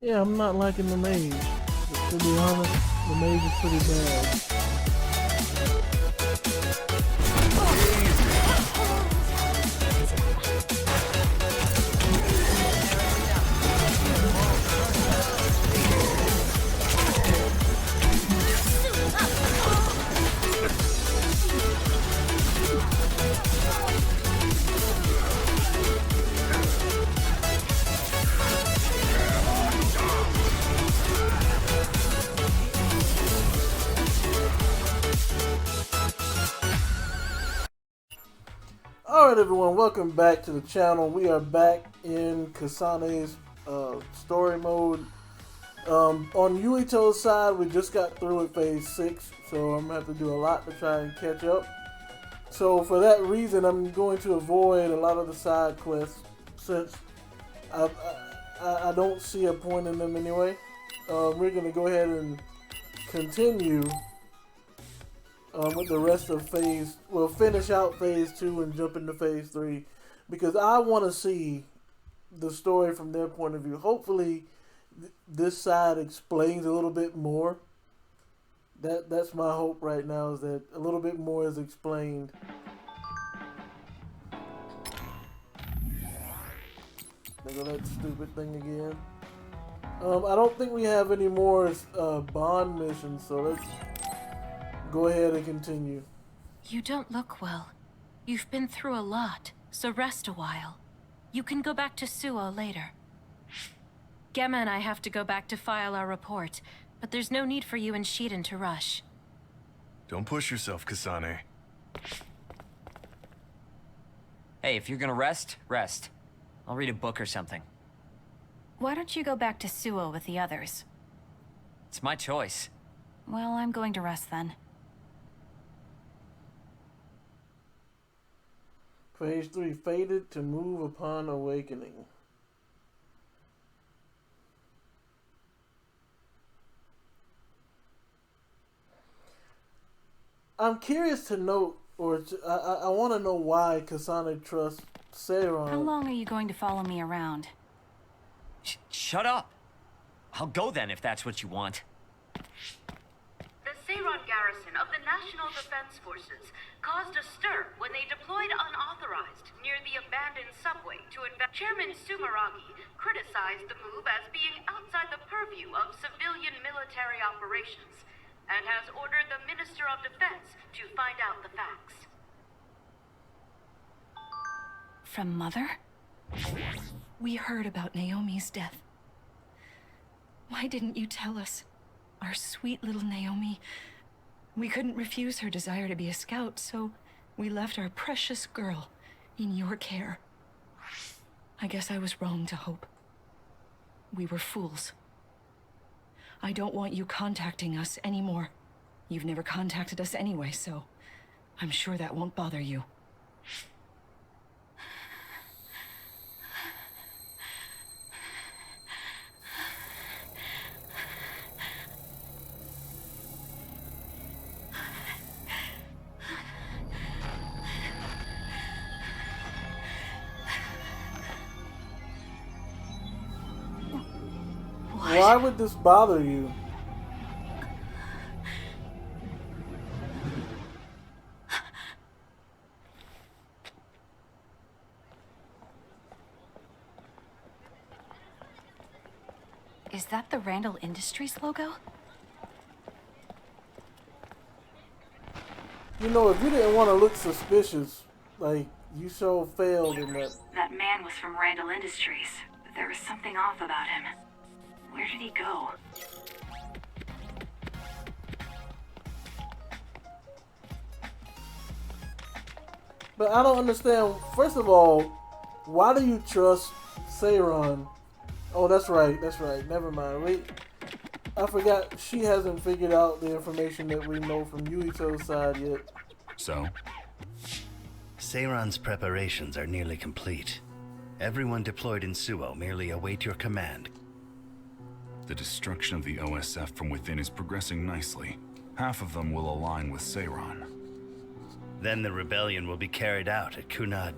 Yeah, I'm not liking the mage. But to be honest, the mage is pretty bad. Alright everyone, welcome back to the channel. We are back in Kasane's story mode. On Yuito's side, we just got through with phase 6, so I'm going to have to do a lot to try and catch up. So for that reason, I'm going to avoid a lot of the side quests, since I don't see a point in them anyway. We're going to go ahead and continue with the rest of we'll finish out phase 2 and jump into phase 3, because I want to see the story from their point of view. Hopefully this side explains a little bit more. That's my hope right now, is that a little bit more is explained. There go that stupid thing again. I don't think we have any more bond missions, so let's go ahead and continue. You don't look well. You've been through a lot, so rest a while. You can go back to Suo later. Gemma and I have to go back to file our report, but there's no need for you and Shiden to rush. Don't push yourself, Kasane. Hey, if you're gonna rest, rest. I'll read a book or something. Why don't you go back to Suo with the others? It's my choice. Well, I'm going to rest then. Phase 3, fated to move upon awakening. I'm curious to note, I want to know why Kasane trusts Seiron. How long are you going to follow me around? Shut up! I'll go then if that's what you want. The Seiron garrison of the National Defense Forces caused a stir when they deployed unauthorized near the abandoned subway to Chairman Sumeragi criticized the move as being outside the purview of civilian military operations, and has ordered the Minister of Defense to find out the facts. From Mother? We heard about Naomi's death. Why didn't you tell us? Our sweet little Naomi. We couldn't refuse her desire to be a scout, so we left our precious girl in your care. I guess I was wrong to hope. We were fools. I don't want you contacting us anymore. You've never contacted us anyway, so I'm sure that won't bother you. Why would this bother you? Is that the Randall Industries logo? You know, if you didn't want to look suspicious, like, you so failed in that. That man was from Randall Industries. There was something off about him. Where did he go? But I don't understand. First of all, why do you trust Seiron? Oh, that's right. Never mind. Wait, I forgot. She hasn't figured out the information that we know from Yuito's side yet. So? Seiron's preparations are nearly complete. Everyone deployed in Suo merely await your command. The destruction of the OSF from within is progressing nicely. Half of them will align with Seiron. Then the rebellion will be carried out at Kunad.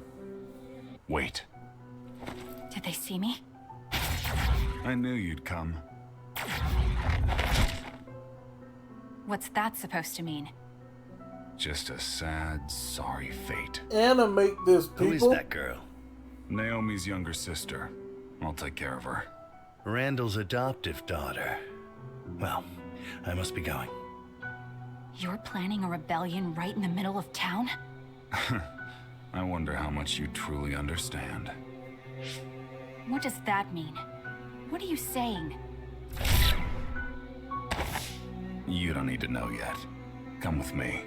Wait. Did they see me? I knew you'd come. What's that supposed to mean? Just a sad, sorry fate. Animate this, people. Who is that girl? Naomi's younger sister. I'll take care of her. Randall's adoptive daughter. Well, I must be going. You're planning a rebellion right in the middle of town? I wonder how much you truly understand. What does that mean? What are you saying? You don't need to know yet. Come with me.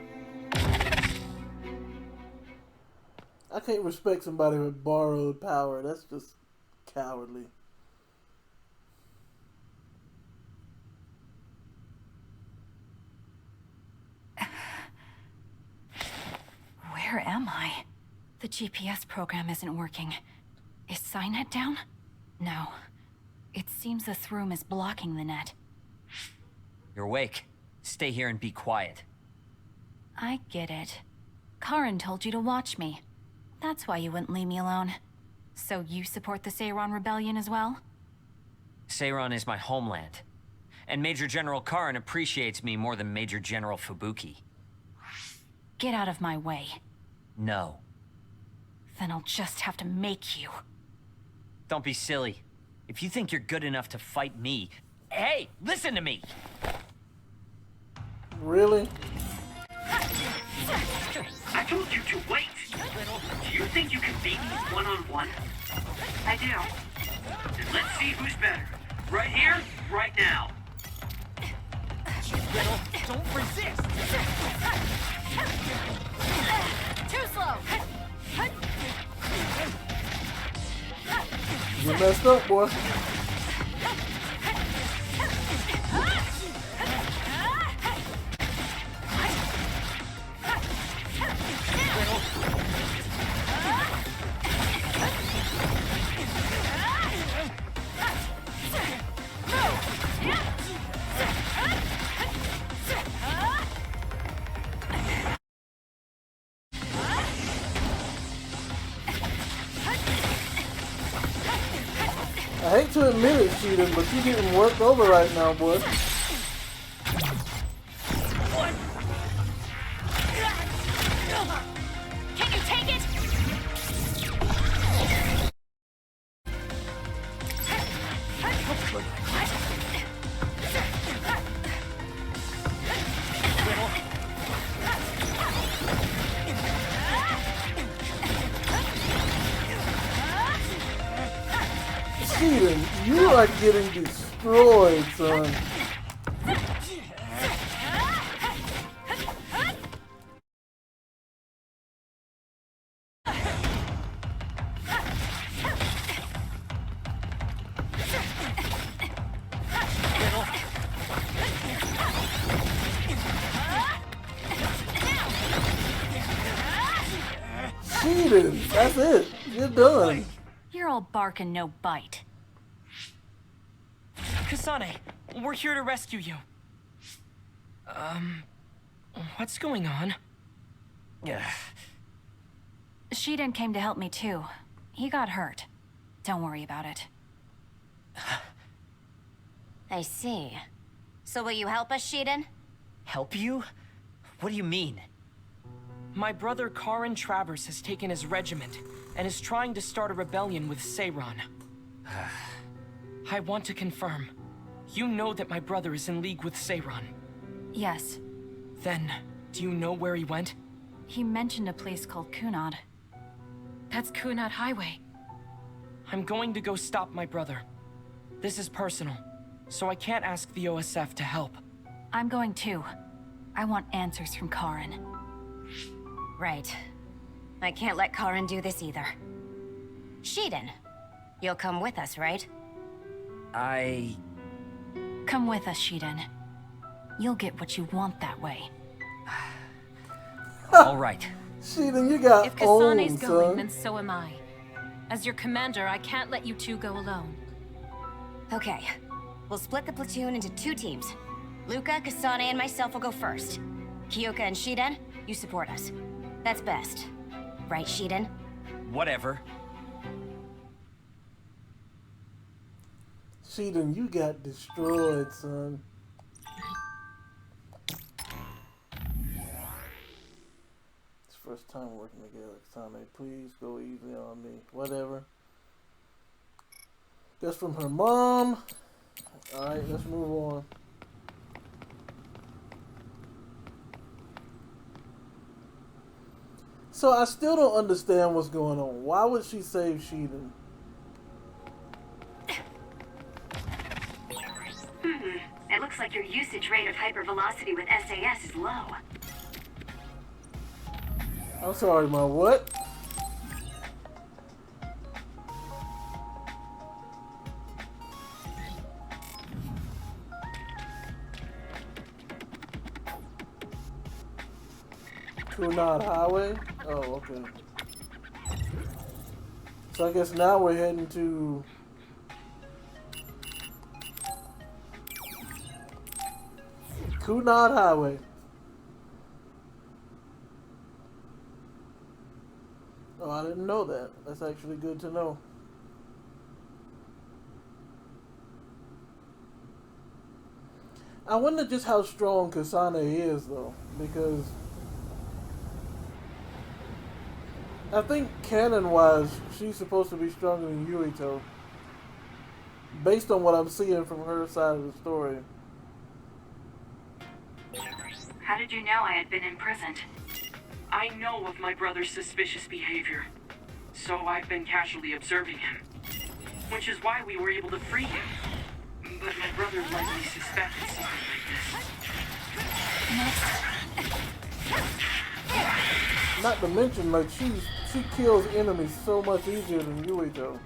I can't respect somebody with borrowed power. That's just cowardly. Where am I? The GPS program isn't working. Is Signet down? No. It seems this room is blocking the net. You're awake. Stay here and be quiet. I get it. Karin told you to watch me. That's why you wouldn't leave me alone. So you support the Seiron Rebellion as well? Seiron is my homeland. And Major General Karin appreciates me more than Major General Fubuki. Get out of my way. No. Then I'll just have to make you. Don't be silly. If you think you're good enough to fight me... Hey, listen to me! Really? I told you to wait! Do you think you can beat me one-on-one? I do. Then let's see who's better. Right here, right now. Riddle, don't resist! Too slow! You messed up, boy. I hate to admit it, Sheldon, but you getting worked over right now, boy. Can you take it? Sheldon, you are getting destroyed, son. Sheldon, that's it. You're done. You're all bark and no bite. Kasane, we're here to rescue you. What's going on? Shiden came to help me too. He got hurt. Don't worry about it. I see. So will you help us, Shiden? Help you? What do you mean? My brother Karin Travers has taken his regiment and is trying to start a rebellion with Seiron. I want to confirm. You know that my brother is in league with Seiron. Yes. Then, do you know where he went? He mentioned a place called Kunad. That's Kunad Highway. I'm going to go stop my brother. This is personal, so I can't ask the OSF to help. I'm going too. I want answers from Karin. Right. I can't let Karin do this either. Shiden, you'll come with us, right? Come with us, Shiden. You'll get what you want that way. All right. Sheldon, you got If Kasane's owned, going, son. then so am I. As your commander, I can't let you two go alone. Okay. We'll split the platoon into 2 teams. Luca, Kasane, and myself will go first. Kyoka and Shiden, you support us. That's best. Right, Shiden? Whatever. Shiden, you got destroyed, son. It's first time working together, Kasane. Please go easy on me. Whatever. That's from her mom. Alright, let's move on. So I still don't understand what's going on. Why would she save Shiden? It looks like your usage rate of hypervelocity with SAS is low. I'm sorry, my what? Kunad Highway? Oh, okay. So I guess now we're heading to... Kunad Highway. Oh, I didn't know that. That's actually good to know. I wonder just how strong Kasane is, though, because I think canon-wise, she's supposed to be stronger than Yuito, based on what I'm seeing from her side of the story. How did you know I had been imprisoned? I know of my brother's suspicious behavior, so I've been casually observing him. Which is why we were able to free him. But my brother likely suspected something like this. Not to mention, like, she kills enemies so much easier than Yuito.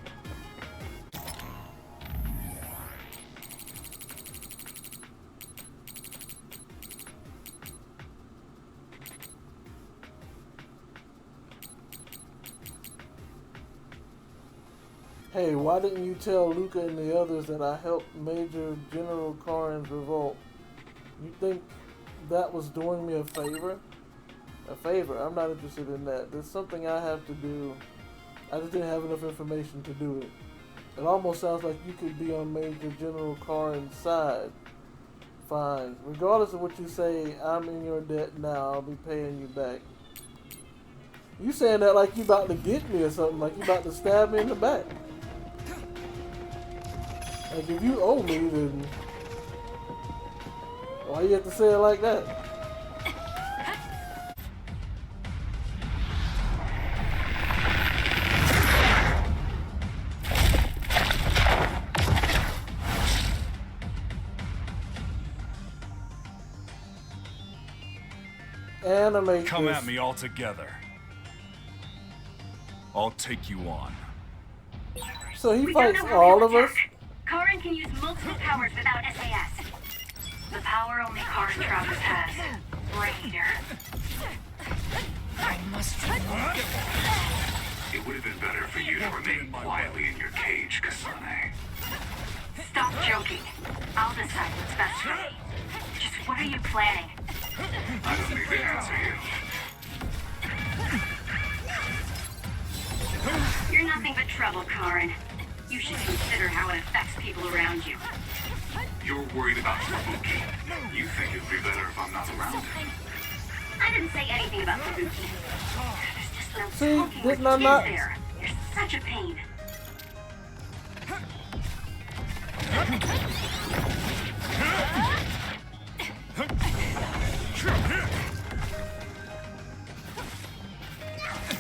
Hey, why didn't you tell Luca and the others that I helped Major General Karin's revolt? You think that was doing me a favor? A favor? I'm not interested in that. There's something I have to do. I just didn't have enough information to do it. It almost sounds like you could be on Major General Karin's side. Fine. Regardless of what you say, I'm in your debt now. I'll be paying you back. You saying that like you about to get me or something, like you about to stab me in the back. Like, if you owe me, then why you have to say it like that? Animate Come this. at me all together. I'll take you on. So he We fights don't know how all to of us? attack. Karin can use multiple powers without SAS. The power only Karin Travers has. Raider. I must remove it. It would have been better for you to remain quietly in your cage, Kasane. Stop joking. I'll decide what's best for me. Just what are you planning? I don't need to answer you. You're nothing but trouble, Karin. You should consider how it affects people around you. You're worried about Fubuki. You think it'd be better if I'm not around him. I didn't say anything about Fubuki. There's just no See, talking with didn't I kids not- there. You're such a pain.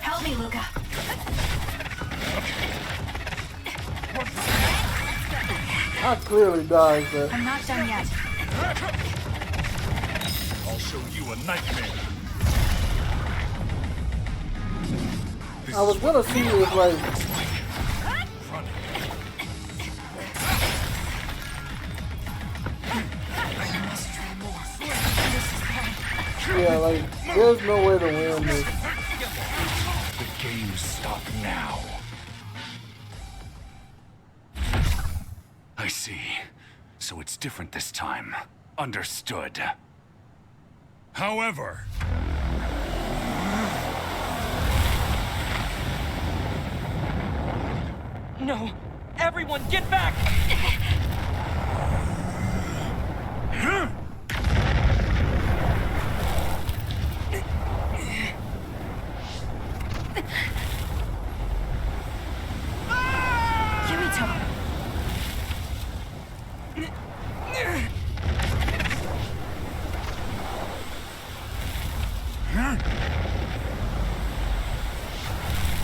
Help me, Luca. I clearly died, but I'm not done yet. I'll show you a nightmare. I was gonna see if like yeah, like there's no way to win this. The games stop now. I see. So it's different this time. Understood. However... No! Everyone, get back!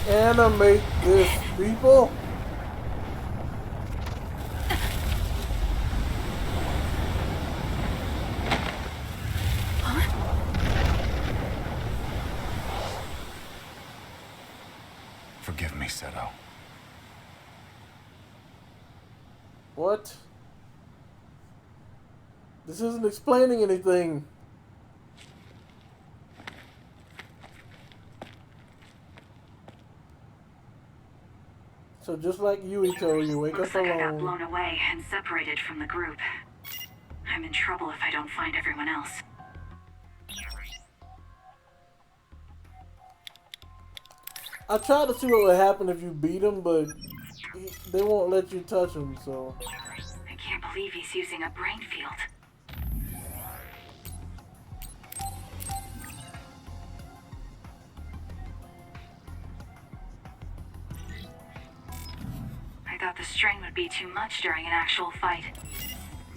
Animate this, people. Forgive me, Seto. What? This isn't explaining anything. So just like Yuito, you wake Looks up like I got alone. blown away and separated from the group. I'm in trouble if I don't find everyone else. I tried to see what would happen if you beat him, but they won't let you touch him, so. I can't believe he's using a brain field. I thought the strain would be too much during an actual fight.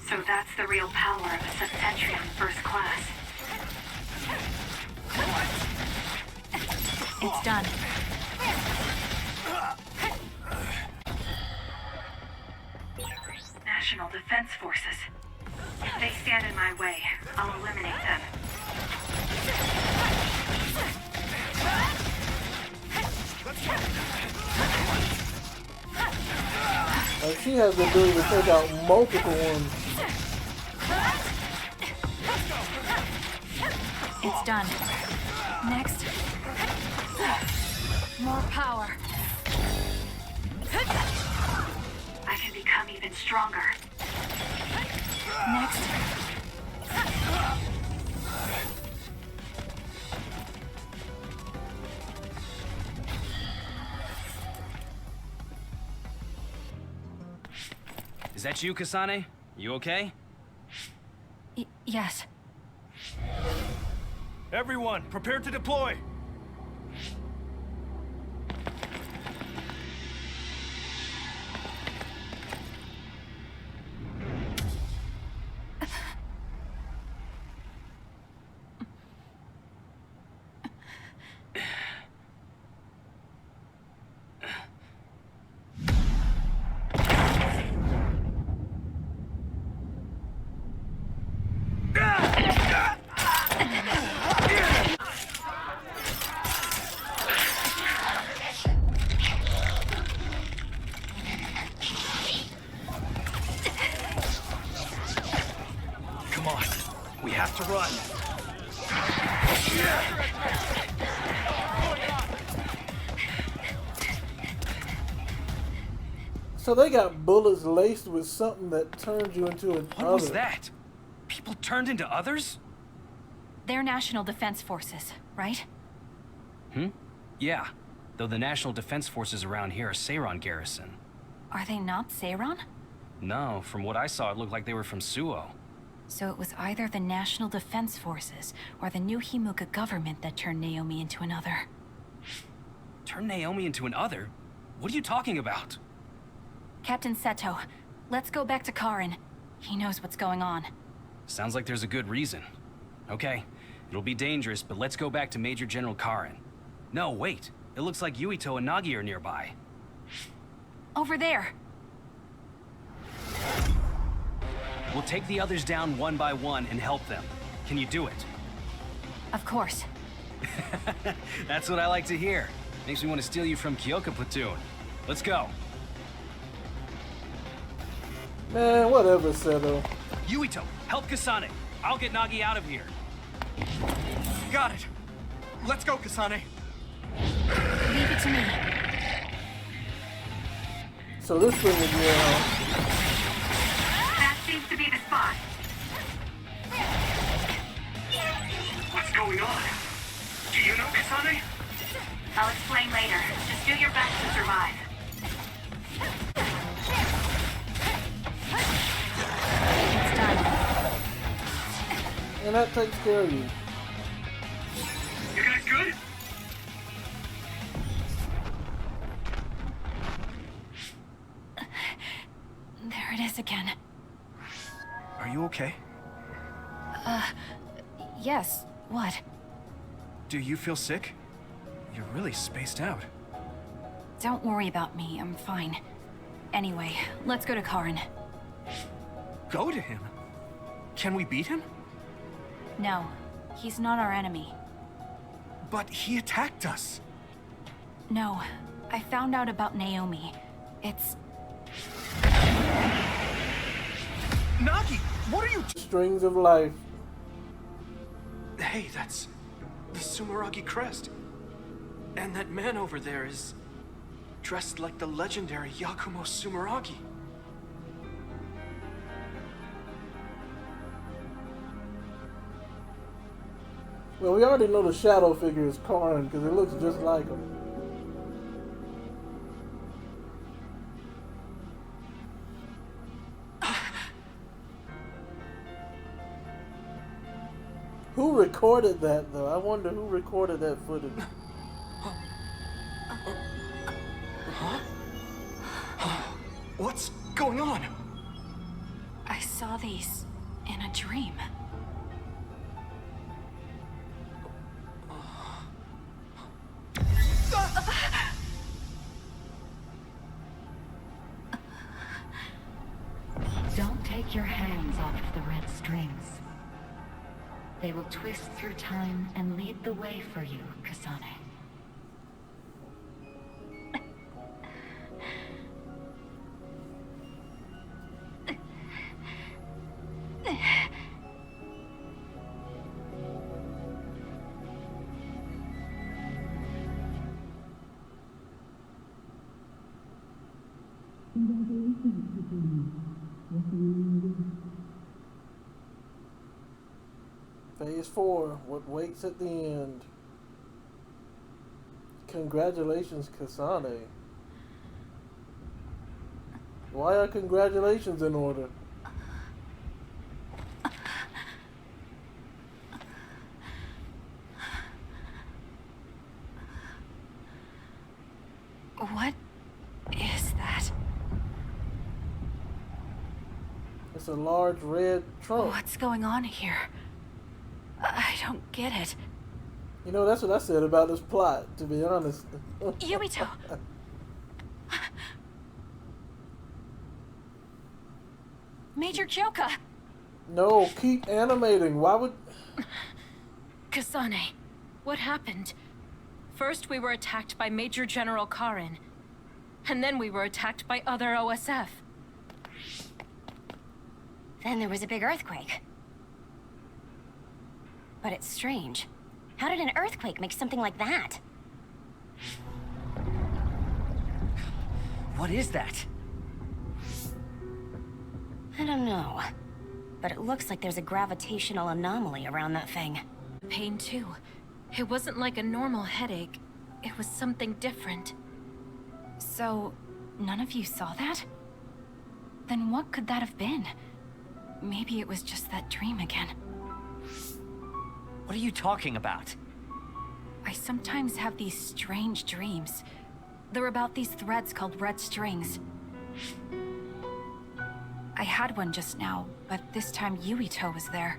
So that's the real power of a septentrion first class. It's done. National Defense Forces. If they stand in my way, I'll eliminate them. Like she has the ability to take out multiple ones. It's done. Next. More power. I can become even stronger. Next. Is that you, Kasane? You okay? Yes. Everyone, prepare to deploy! have to run. So they got bullets laced with something that turns you into an other. What was that? People turned into others? They're National Defense Forces, right? Yeah. Though the National Defense Forces around here are Seiron garrison. Are they not Seiron? No, from what I saw, it looked like they were from Suo. So it was either the National Defense Forces or the new Himuka government that turned Naomi into another. Turned Naomi into an other? What are you talking about? Captain Seto, let's go back to Karin. He knows what's going on. Sounds like there's a good reason. Okay, it'll be dangerous, but let's go back to Major General Karin. No, wait. It looks like Yuito and Nagi are nearby. Over there. We'll take the others down one by one and help them. Can you do it? Of course. That's what I like to hear. Makes me want to steal you from Kyoka Platoon. Let's go. Man, whatever, Seto. Yuito, help Kasane. I'll get Nagi out of here. Got it. Let's go, Kasane. Leave it to me. So this thing is That seems to be the spot. What's going on? Do you know Kasane? I'll explain later. Just do your best to survive. It's done. and that takes care of you. You guys good? There it is again. you okay? Yes. What? Do you feel sick? You're really spaced out. Don't worry about me, I'm fine. Anyway, let's go to Karin. Go to him? Can we beat him? No, he's not our enemy. But he attacked us. No, I found out about Naomi. It's... Nagi, what are you... Strings of life. Hey, that's the Sumeragi crest. And that man over there is dressed like the legendary Yakumo Sumeragi. Well, we already know the shadow figure is Karin because it looks just like him. Who recorded that, though? I wonder who recorded that footage. Huh? What's going on? I saw these in a dream. Don't take your hands off the red strings. They will twist through time and lead the way for you, Kasane. Phase 4, what waits at the end. Congratulations, Kasane. Why are congratulations in order? What is that? It's a large red trunk. What's going on here? I don't get it. You know, that's what I said about this plot, to be honest. Yuito! Major Kyoka! No, keep animating. Why would... Kasane, what happened? First we were attacked by Major General Karin, and then we were attacked by other OSF. Then there was a big earthquake. But it's strange. How did an earthquake make something like that? What is that? I don't know. But it looks like there's a gravitational anomaly around that thing. Pain too. It wasn't like a normal headache. It was something different. So, none of you saw that? Then what could that have been? Maybe it was just that dream again. What are you talking about? I sometimes have these strange dreams. They're about these threads called red strings. I had one just now, but this time Yuito was there.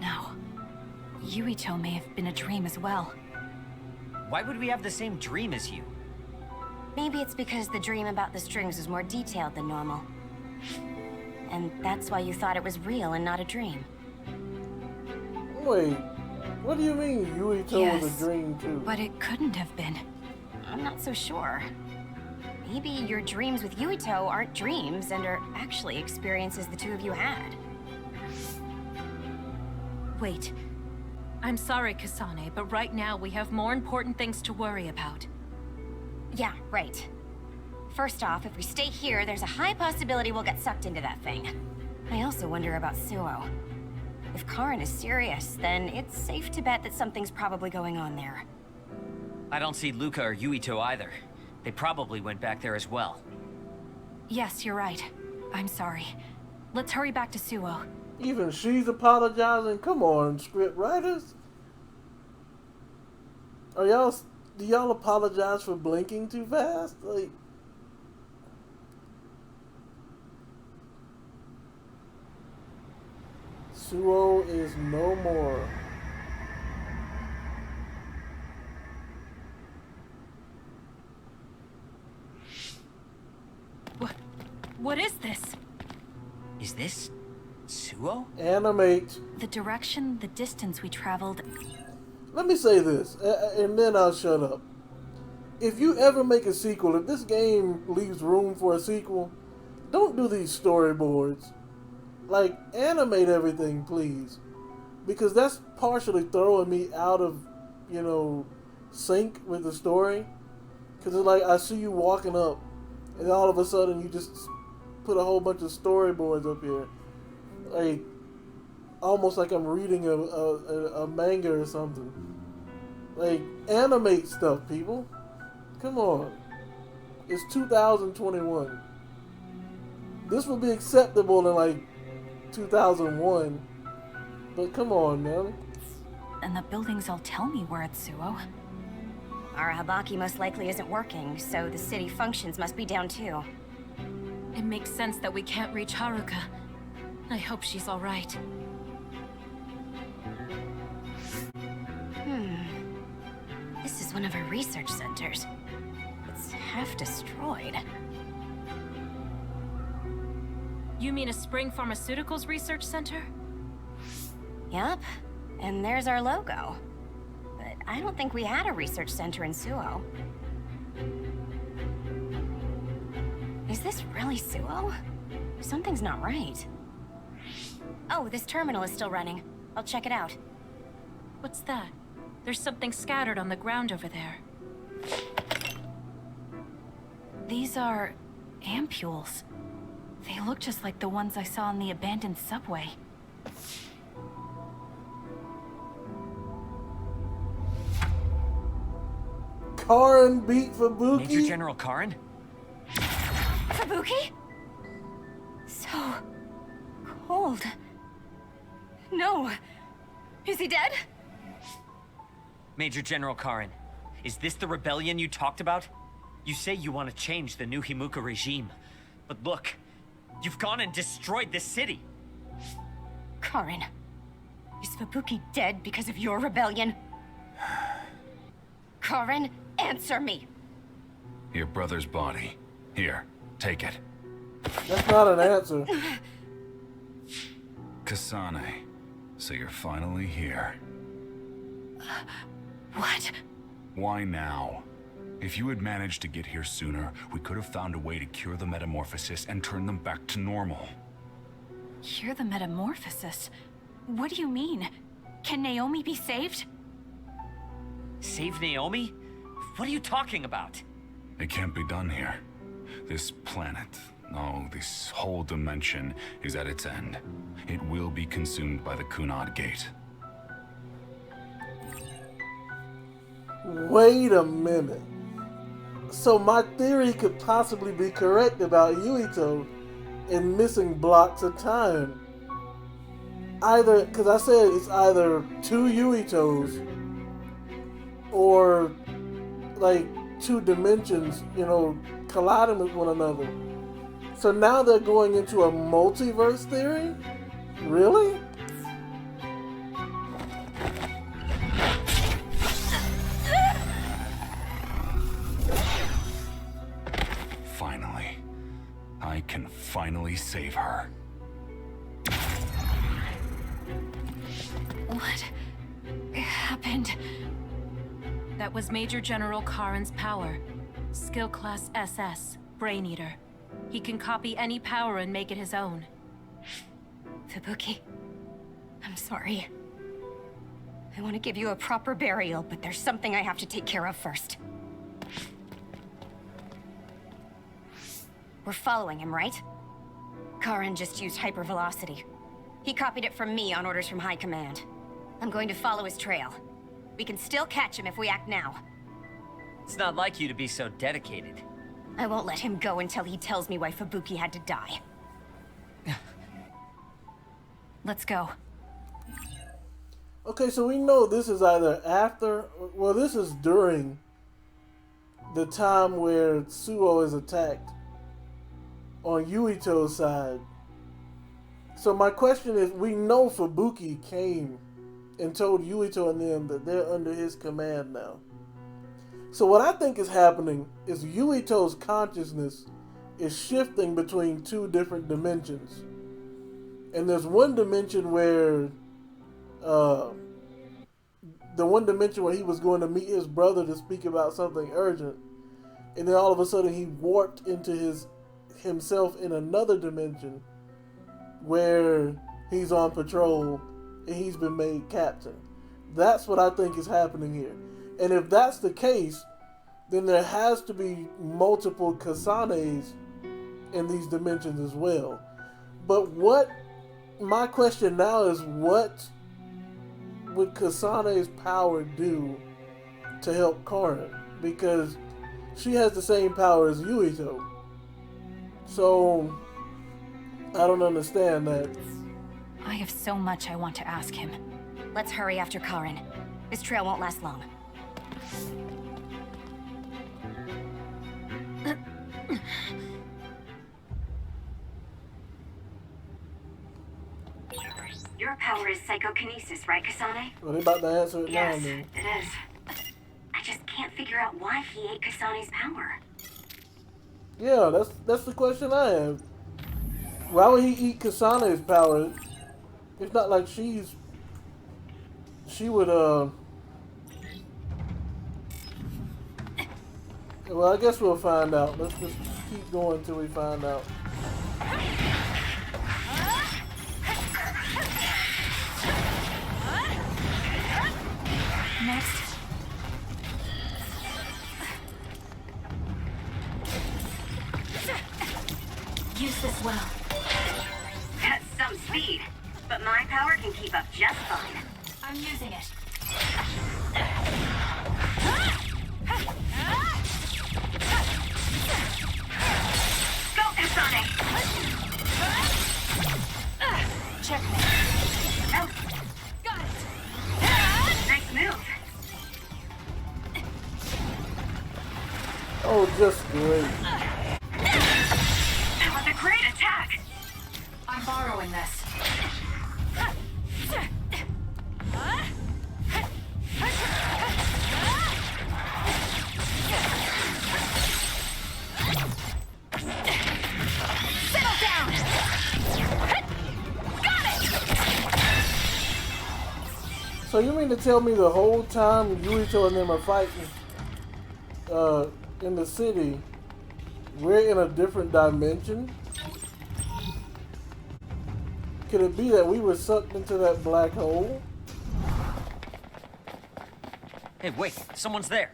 No. Yuito may have been a dream as well. Why would we have the same dream as you? Maybe it's because the dream about the strings was more detailed than normal. And that's why you thought it was real and not a dream. Wait, what do you mean Yuito was a dream too? But it couldn't have been. I'm not so sure. Maybe your dreams with Yuito aren't dreams and are actually experiences the two of you had. Wait. I'm sorry, Kasane, but right now we have more important things to worry about. Yeah, right. First off, if we stay here, there's a high possibility we'll get sucked into that thing. I also wonder about Suo. If Karin is serious, then it's safe to bet that something's probably going on there. I don't see Luca or Yuito either. They probably went back there as well. Yes, you're right. I'm sorry. Let's hurry back to Suo. Even she's apologizing? Come on, script writers. Do y'all apologize for blinking too fast? Like... Suo is no more. What is this? Is this Suo? Animate. The direction, the distance we traveled. Let me say this, and then I'll shut up. If you ever make a sequel, if this game leaves room for a sequel, don't do these storyboards. Like, animate everything, please. Because that's partially throwing me out of, sync with the story. Because it's like, I see you walking up, and all of a sudden you just put a whole bunch of storyboards up here. Like, almost like I'm reading a manga or something. Like, animate stuff, people. Come on. It's 2021. This would be acceptable in, like, 2001. But come on, man. And the buildings all tell me we're at Suo. Our Habaki most likely isn't working, so the city functions must be down too. It makes sense that we can't reach Haruka. I hope she's all right. This is one of our research centers. It's half destroyed. You mean a Spring Pharmaceuticals Research Center? Yup, and there's our logo. But I don't think we had a research center in Suo. Is this really Suo? Something's not right. Oh, this terminal is still running. I'll check it out. What's that? There's something scattered on the ground over there. These are ampules. They look just like the ones I saw in the abandoned subway. Karin beat Fubuki? Major General Karin? Fubuki? So cold. No. Is he dead? Major General Karin, is this the rebellion you talked about? You say you want to change the new Himuka regime, but look, you've gone and destroyed the city. Karin, is Fubuki dead because of your rebellion? Karin, answer me. Your brother's body. Here, take it. That's not an answer. Kasane, so you're finally here. What? Why now? If you had managed to get here sooner, we could have found a way to cure the metamorphosis and turn them back to normal. Cure the metamorphosis? What do you mean? Can Naomi be saved? Save Naomi? What are you talking about? It can't be done here. This planet, this whole dimension is at its end. It will be consumed by the Kunad Gate. Wait a minute. So my theory could possibly be correct about Yuito and missing blocks of time. Either, because I said it's either two Yuitos or like two dimensions, colliding with one another. So now they're going into a multiverse theory? Really? Finally. I can finally save her. What happened? That was Major General Karin's power. Skill class SS, Brain Eater. He can copy any power and make it his own. Fubuki, I'm sorry. I want to give you a proper burial, but there's something I have to take care of first. We're following him, right? Karin just used hypervelocity. He copied it from me on orders from High Command. I'm going to follow his trail. We can still catch him if we act now. It's not like you to be so dedicated. I won't let him go until he tells me why Fubuki had to die. Let's go. Okay, so we know this is either after, well, this is during the time where Suo is attacked on Yuito's side. So my question is, we know Fubuki came and told Yuito and them that they're under his command now. So what I think is happening is Yuito's consciousness is shifting between two different dimensions. And there's one dimension where he was going to meet his brother to speak about something urgent. And then all of a sudden he warped into himself in another dimension where he's on patrol and he's been made captain. That's what I think is happening here. And if that's the case, then there has to be multiple Kasanes in these dimensions as well. But my question now is, what would Kasane's power do to help Karin? Because she has the same power as Yuito. So, I don't understand that. I have so much I want to ask him. Let's hurry after Karin. This trail won't last long. Your power is psychokinesis, right, Kasane? Well, they about to answer it Yes, now, man. it is. I just can't figure out why he ate Kasane's power. Yeah, that's the question I have. Why would he eat Kasane's power? It's not like she would well, I guess we'll find out. Let's just keep going until we find out. Next. Use this well. That's some speed, but my power can keep up just fine. I'm using it. Go, Kasane! Checkmate. Oh. Got it. Nice move. Oh, just great. That was a great attack. I'm borrowing this. Settle down. Got it. So you mean to tell me the whole time Yuito and them are fighting in the city, we're in a different dimension? Could it be that we were sucked into that black hole? Hey, wait, someone's there.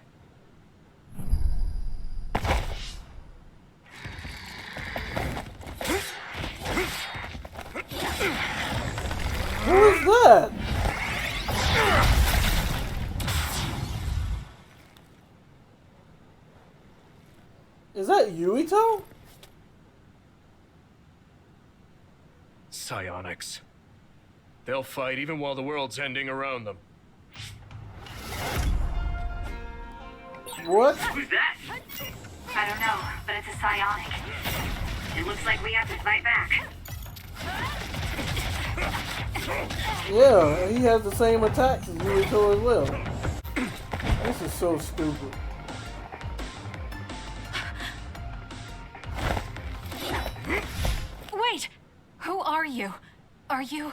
Who is that? Is that Yuito? Psionics. They'll fight even while the world's ending around them. What? Who's that? I don't know, but it's a psionic. It looks like we have to fight back. Yeah, he has the same attacks as Yuito as well. This is so stupid. Wait! Who are you? Are you...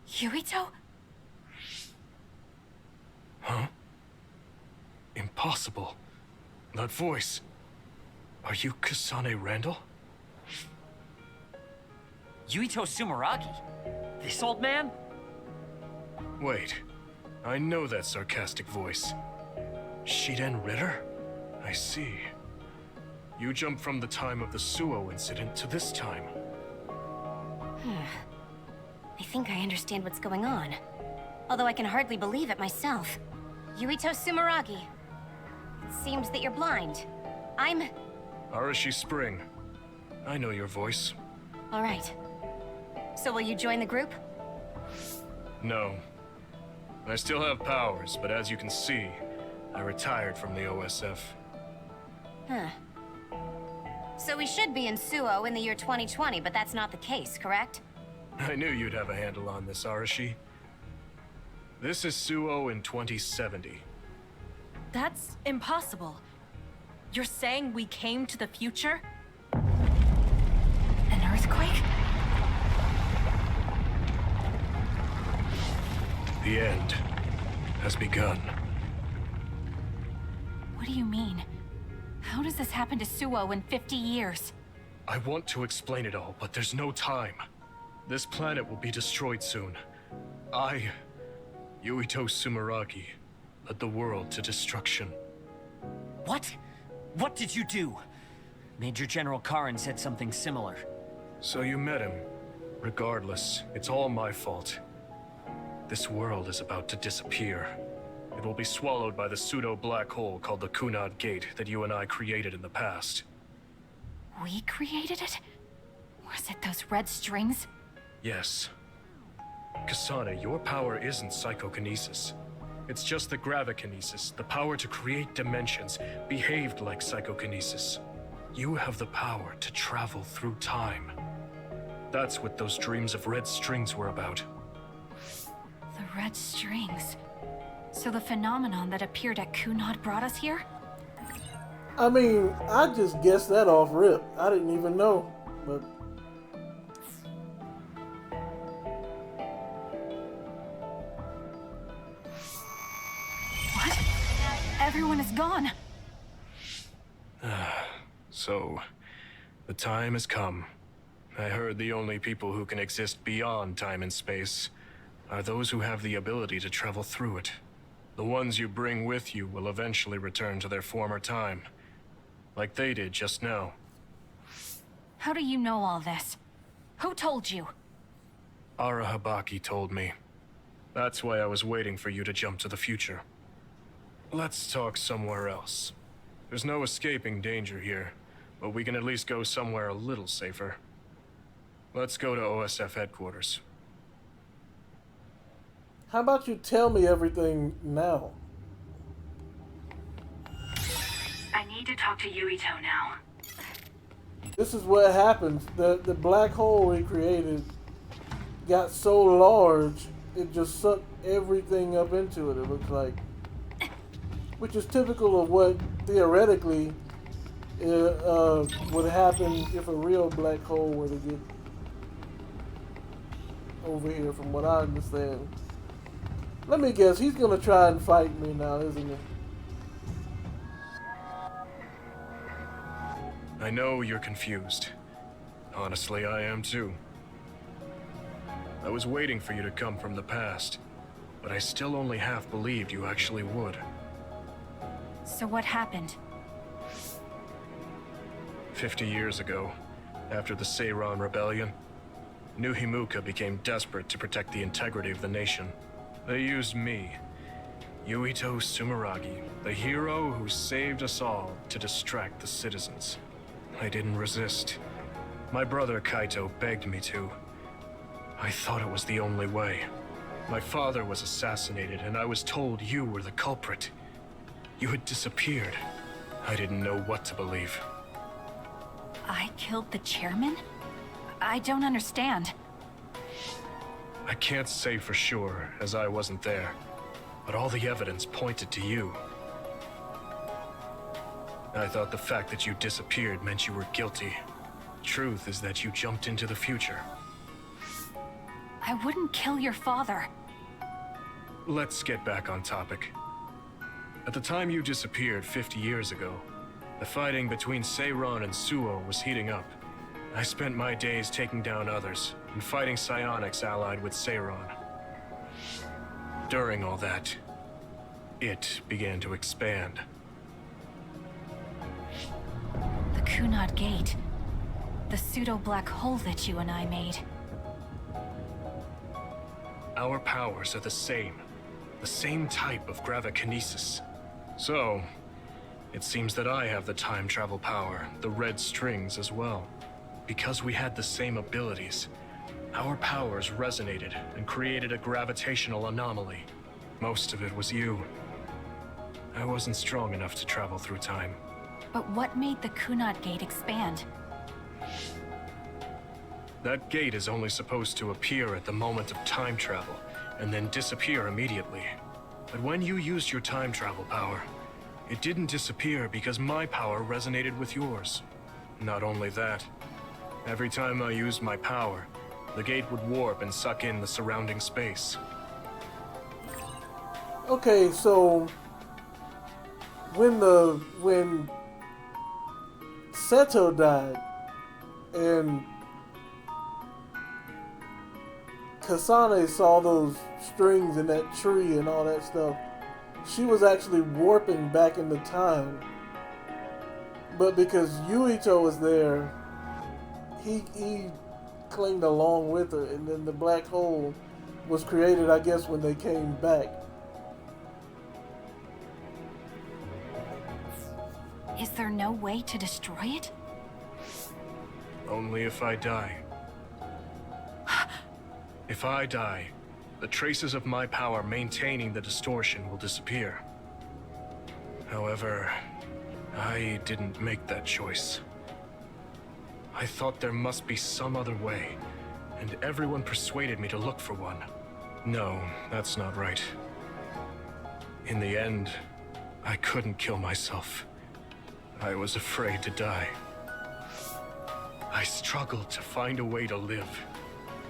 Yuito? Huh? Impossible. That voice. Are you Kasane Randall? Yuito Sumeragi? This old man? Wait. I know that sarcastic voice. Shiden Ritter? I see. You jumped from the time of the Suo incident to this time. I think I understand what's going on. Although I can hardly believe it myself. Yuito Sumeragi. It seems that you're blind. I'm... Arashi Spring. I know your voice. All right. So will you join the group? No. I still have powers, but as you can see, I retired from the OSF. Huh. So we should be in Suo in the year 2020, but that's not the case, correct? I knew you'd have a handle on this, Arashi. This is Suo in 2070. That's impossible. You're saying we came to the future? An earthquake? The end has begun. What do you mean? How does this happen to Suo in 50 years? I want to explain it all, but there's no time. This planet will be destroyed soon. I, Yuito Sumeragi, led the world to destruction. What? What did you do? Major General Karin said something similar. So you met him. Regardless, it's all my fault. This world is about to disappear. It will be swallowed by the pseudo-black hole called the Kunad Gate that you and I created in the past. We created it? Was it those red strings? Yes. Kasane, your power isn't psychokinesis. It's just the gravikinesis, the power to create dimensions, behaved like psychokinesis. You have the power to travel through time. That's what those dreams of red strings were about. The red strings. So the phenomenon that appeared at Kunad brought us here? I mean, I just guessed that off rip. I didn't even know, but... What? Everyone is gone. So, the time has come. I heard the only people who can exist beyond time and space are those who have the ability to travel through it. The ones you bring with you will eventually return to their former time, like they did just now. How do you know all this? Who told you? Arahabaki told me. That's why I was waiting for you to jump to the future. Let's talk somewhere else. There's no escaping danger here, but we can at least go somewhere a little safer. Let's go to OSF headquarters. How about you tell me everything now? I need to talk to Yuito now. This is what happens. The black hole we created got so large, it just sucked everything up into it, it looks like. Which is typical of what, theoretically, would happen if a real black hole were to get over here, from what I understand. Let me guess, he's gonna try and fight me now, isn't he? I know you're confused. Honestly, I am too. I was waiting for you to come from the past, but I still only half believed you actually would. So what happened? 50 years ago, after the Seiran Rebellion, New Himuka became desperate to protect the integrity of the nation. They used me, Yuito Sumeragi, the hero who saved us all, to distract the citizens. I didn't resist. My brother Kaito begged me to. I thought it was the only way. My father was assassinated, and I was told you were the culprit. You had disappeared. I didn't know what to believe. I killed the chairman? I don't understand. I can't say for sure, as I wasn't there, but all the evidence pointed to you. I thought the fact that you disappeared meant you were guilty. Truth is that you jumped into the future. I wouldn't kill your father. Let's get back on topic. At the time you disappeared 50 years ago, the fighting between Seiran and Suo was heating up. I spent my days taking down others and fighting psionics allied with Seiran. During all that, it began to expand. The Kunad Gate. The pseudo-black hole that you and I made. Our powers are the same type of gravikinesis. So, it seems that I have the time travel power, the red strings as well. Because we had the same abilities, our powers resonated and created a gravitational anomaly. Most of it was you. I wasn't strong enough to travel through time. But what made the Kunad Gate expand? That gate is only supposed to appear at the moment of time travel, and then disappear immediately. But when you used your time travel power, it didn't disappear because my power resonated with yours. Not only that, every time I used my power, the gate would warp and suck in the surrounding space. Okay, so when Seto died and Kasane saw those strings in that tree and all that stuff, she was actually warping back into time. But because Yuito was there, he clinged along with her, and then the black hole was created, I guess, when they came back. Is there no way to destroy it? Only if I die. If I die, the traces of my power maintaining the distortion will disappear. However, I didn't make that choice. I thought there must be some other way, and everyone persuaded me to look for one. No, that's not right. In the end, I couldn't kill myself. I was afraid to die. I struggled to find a way to live.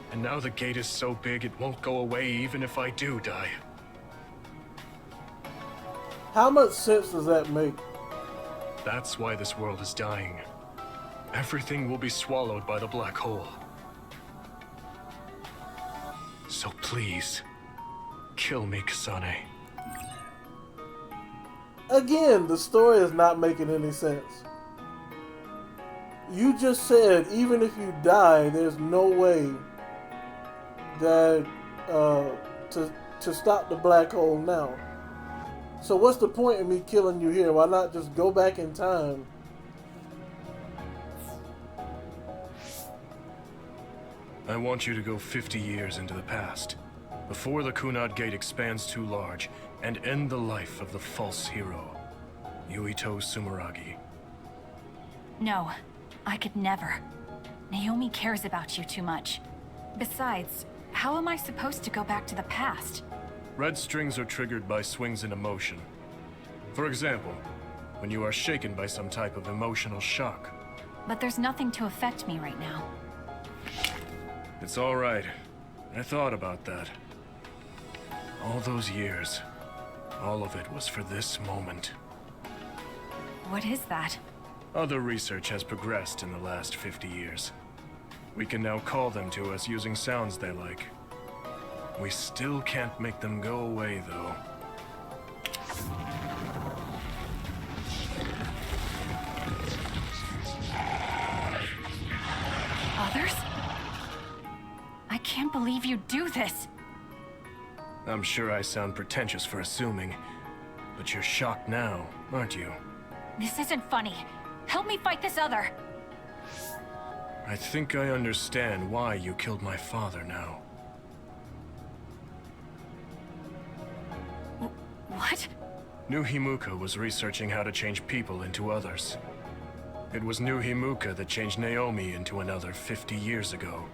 And now the gate is so big it won't go away even if I do die. How much sense does that make? That's why this world is dying. Everything will be swallowed by the black hole. So please, kill me, Kasane. Again, the story is not making any sense. You just said even if you die, there's no way that to stop the black hole now. So what's the point of me killing you here? Why not just go back in time? I want you to go 50 years into the past, before the Kunad Gate expands too large, and end the life of the false hero, Yuito Sumeragi. No, I could never. Naomi cares about you too much. Besides, how am I supposed to go back to the past? Red strings are triggered by swings in emotion. For example, when you are shaken by some type of emotional shock. But there's nothing to affect me right now. It's all right. I thought about that. All those years, all of it was for this moment. What is that? Other research has progressed in the last 50 years. We can now call them to us using sounds they like. We still can't make them go away, though. Others? I can't believe you do this. I'm sure I sound pretentious for assuming, but you're shocked now, aren't you? This isn't funny. Help me fight this other. I think I understand why you killed my father now. What? New Himuka was researching how to change people into others. It was New Himuka that changed Naomi into another 50 years ago.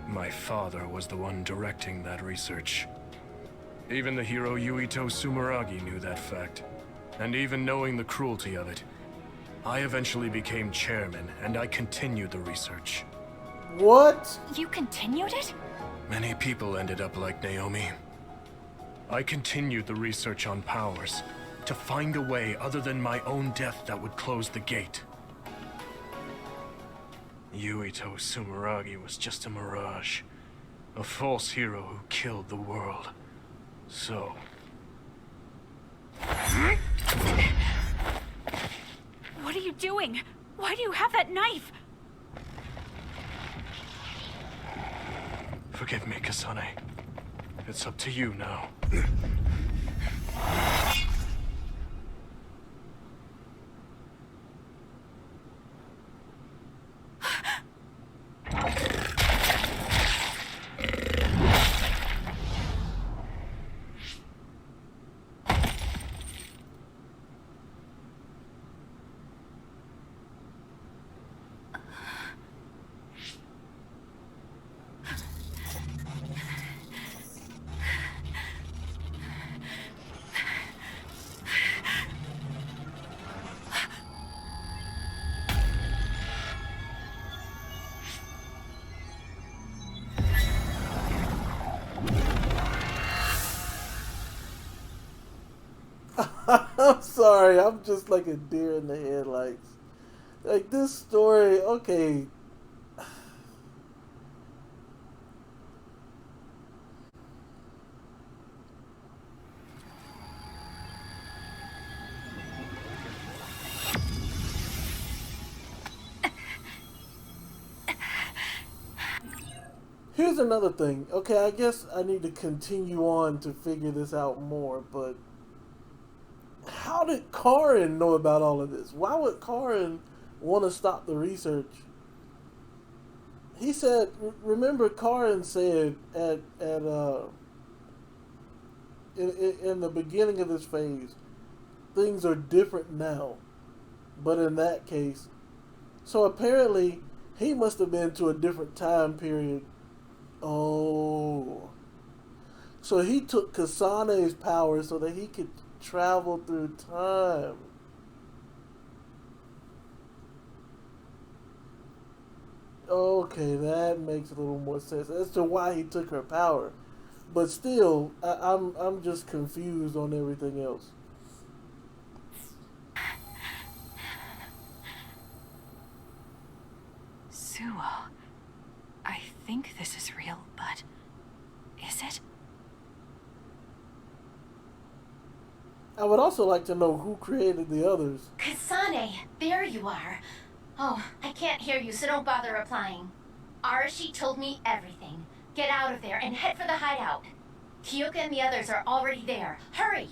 My father was the one directing that research. Even the hero Yuito Sumeragi knew that fact. And even knowing the cruelty of it, I eventually became chairman and I continued the research. What? You continued it? Many people ended up like Naomi. I continued the research on powers, to find a way other than my own death that would close the gate. Yuito Sumeragi was just a mirage. A false hero who killed the world. So... What are you doing? Why do you have that knife? Forgive me, Kasane. It's up to you now. sorry, I'm just like a deer in the headlights. Like, this story, okay. Here's another thing. Okay, I guess I need to continue on to figure this out more, but how did Karin know about all of this? Why would Karin want to stop the research? He said, remember Karin said in the beginning of this phase, things are different now. But in that case, so apparently he must have been to a different time period. Oh. So he took Kasane's power so that he could travel through time. Okay, that makes a little more sense as to why he took her power. But still, I'm just confused on everything else. Suo. I think this is real, but is it? I would also like to know who created the others. Kasane, there you are. Oh, I can't hear you, so don't bother replying. Arashi told me everything. Get out of there and head for the hideout. Kyoka and the others are already there. Hurry!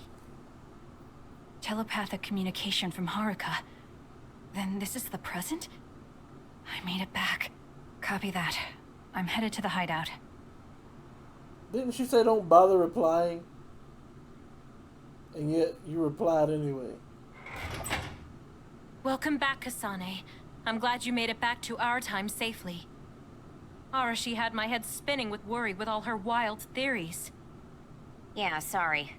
Telepathic communication from Haruka. Then this is the present? I made it back. Copy that. I'm headed to the hideout. Didn't she say don't bother replying? And yet you replied anyway. Welcome back, Kasane. I'm glad you made it back to our time safely. Arashi had my head spinning with worry with all her wild theories. Yeah, sorry.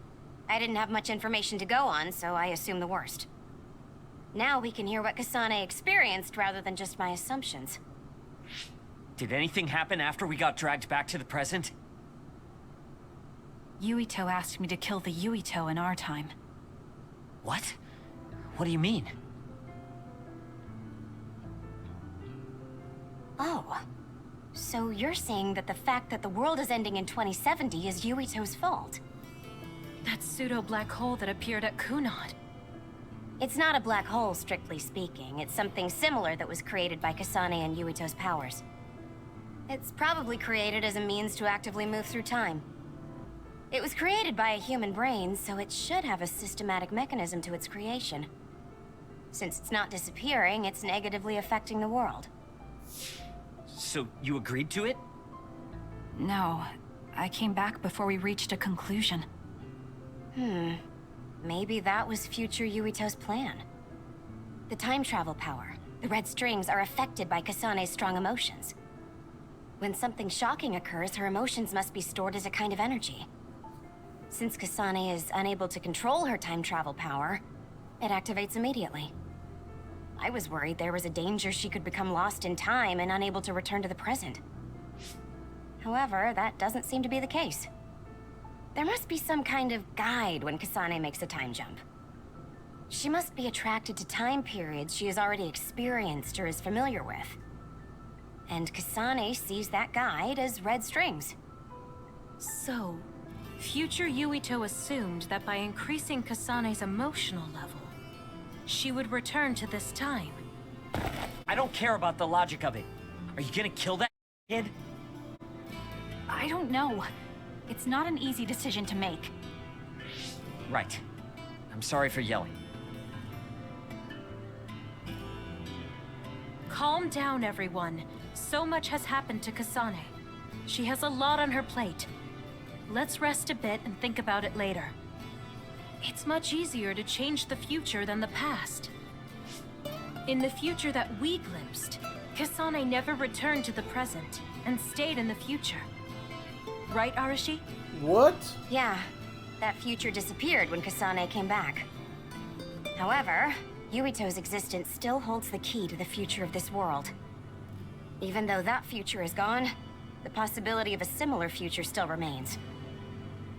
I didn't have much information to go on, so I assumed the worst. Now we can hear what Kasane experienced rather than just my assumptions. Did anything happen after we got dragged back to the present? Yuito asked me to kill the Yuito in our time. What? What do you mean? Oh. So you're saying that the fact that the world is ending in 2070 is Yuito's fault? That pseudo-black hole that appeared at Kunad. It's not a black hole, strictly speaking. It's something similar that was created by Kasane and Yuito's powers. It's probably created as a means to actively move through time. It was created by a human brain, so it should have a systematic mechanism to its creation. Since it's not disappearing, it's negatively affecting the world. So you agreed to it? No. I came back before we reached a conclusion. Maybe that was future Yuito's plan. The time travel power, the red strings, are affected by Kasane's strong emotions. When something shocking occurs, her emotions must be stored as a kind of energy. Since Kasane is unable to control her time travel power, it activates immediately. I was worried there was a danger she could become lost in time and unable to return to the present. However, that doesn't seem to be the case. There must be some kind of guide when Kasane makes a time jump. She must be attracted to time periods she has already experienced or is familiar with. And Kasane sees that guide as red strings. So, future Yuito assumed that by increasing Kasane's emotional level, she would return to this time. I don't care about the logic of it. Are you gonna kill that kid? I don't know. It's not an easy decision to make. Right. I'm sorry for yelling. Calm down, everyone. So much has happened to Kasane. She has a lot on her plate. Let's rest a bit and think about it later. It's much easier to change the future than the past. In the future that we glimpsed, Kasane never returned to the present and stayed in the future. Right, Arashi? What? Yeah, that future disappeared when Kasane came back. However, Yuito's existence still holds the key to the future of this world. Even though that future is gone, the possibility of a similar future still remains.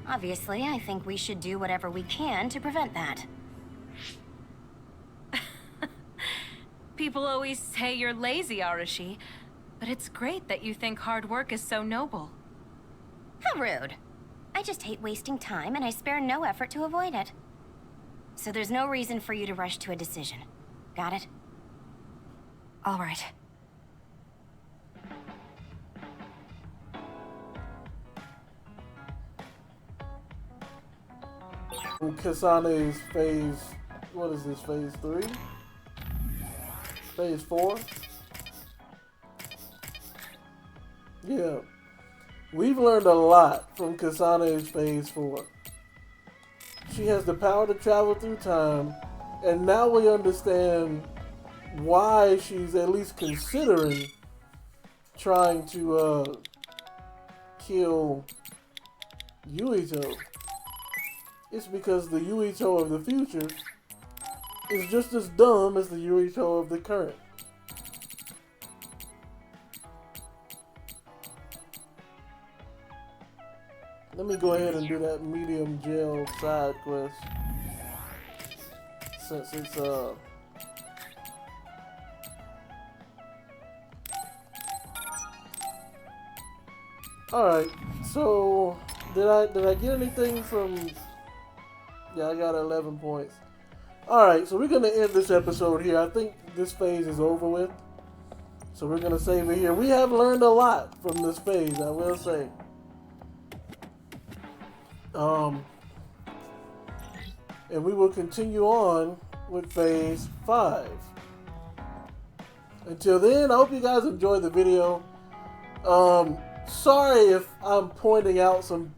Obviously, I think we should do whatever we can to prevent that. People always say you're lazy, Arashi, but it's great that you think hard work is so noble. How rude. I just hate wasting time, and I spare no effort to avoid it. So there's no reason for you to rush to a decision. Got it? All right. Kasane's phase, what is this, phase 3? Phase 4? Yeah. We've learned a lot from Kasane's phase 4. She has the power to travel through time, and now we understand why she's at least considering trying to kill Yuito. It's because the Yuito of the future is just as dumb as the Yuito of the current. Let me go ahead and do that medium jail side quest. Since it's alright, so did I get anything from? Yeah, I got 11 points. Alright, so we're gonna end this episode here. I think this phase is over with. So we're gonna save it here. We have learned a lot from this phase, I will say. And we will continue on with phase 5. Until then, I hope you guys enjoyed the video. Sorry if I'm pointing out some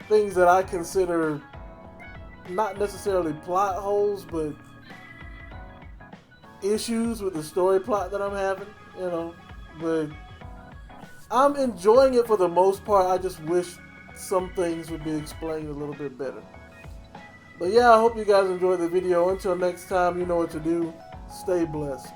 things that I consider not necessarily plot holes, but issues with the story plot that I'm having, you know. But I'm enjoying it for the most part. I just wish some things would be explained a little bit better. But yeah, I hope you guys enjoyed the video. Until next time, you know what to do. Stay blessed.